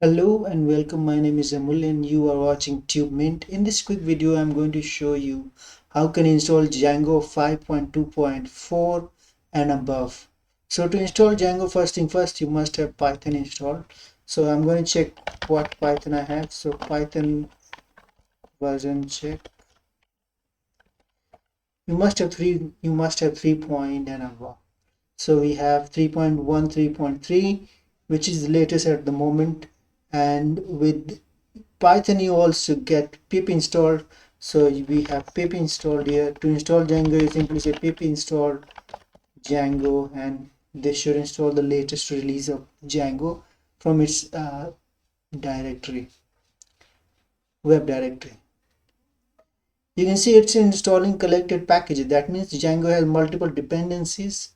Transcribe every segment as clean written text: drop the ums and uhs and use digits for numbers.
Hello and welcome. My name is Amul and you are watching TubeMint. In this quick video, I'm going to show you how can install Django 5.2.4 and above. So to install Django, first thing first, you must have Python installed. So I'm going to check what Python I have. So Python version check. You must have 3 point and above. So we have 3.1, 3.3, which is the latest at the moment. And with Python you also get pip installed, so we have pip installed here. To install Django, you simply say pip install Django, and this should install the latest release of Django from its directory, web directory. You can see it's installing collected packages. That means Django has multiple dependencies,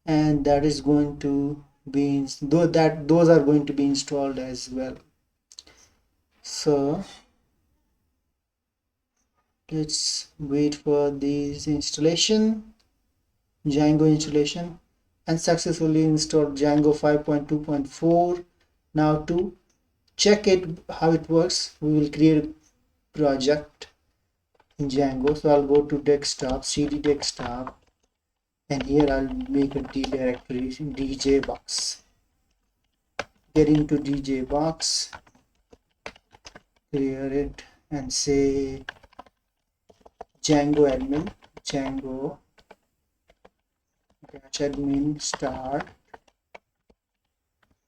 and that is going to be those are going to be installed as well. So let's wait for this installation, Django installation, and successfully installed Django 5.2.4. Now to check it how it works, we will create a project in Django. So I'll go to desktop, cd desktop, and here I'll make a D directory, DJ box. Get into DJ box, clear it, and say Django admin, Django admin start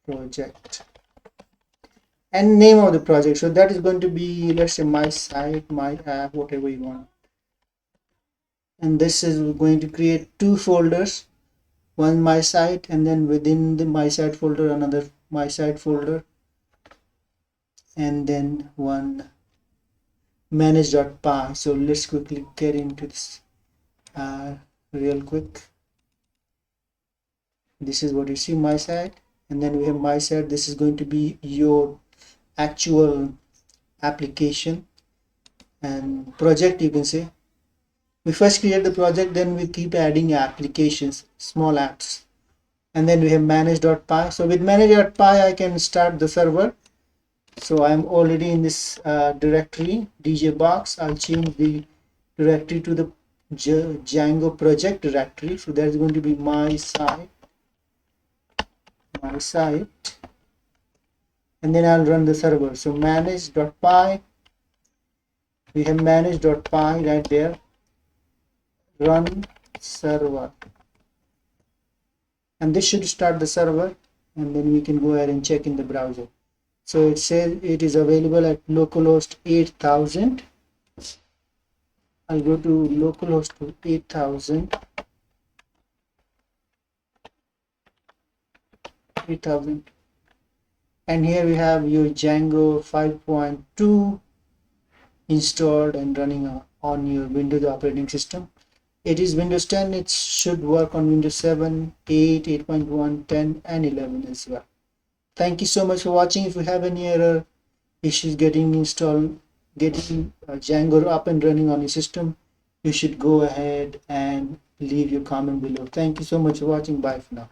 project, and name of the project. So that is going to be, let's say, my site, my app, whatever you want. And this is going to create two folders, one my site, and then within the my site folder another my site folder, and then one manage.py. So let's quickly get into this real quick. This is what you see, my site, and then we have my site. This is going to be your actual application and project, you can say. We first create the project, then we keep adding applications, small apps, and then we have manage.py. So with manage.py I can start the server. So I'm already in this directory, DJ box. I'll change the directory to the Django project directory. So that's going to be my site, and then I'll run the server. So manage.py, we have manage.py right there, run server, and this should start the server, and then we can go ahead and check in the browser. So it says it is available at localhost 8000. I'll go to localhost 8000, and here we have your Django 5.2 installed and running on your Windows operating system. It is Windows 10. It should work on Windows 7, 8, 8.1, 10, and 11 as well. Thank you so much for watching. If you have any error issues getting Django up and running on your system, you should go ahead and leave your comment below. Thank you so much for watching. Bye for now.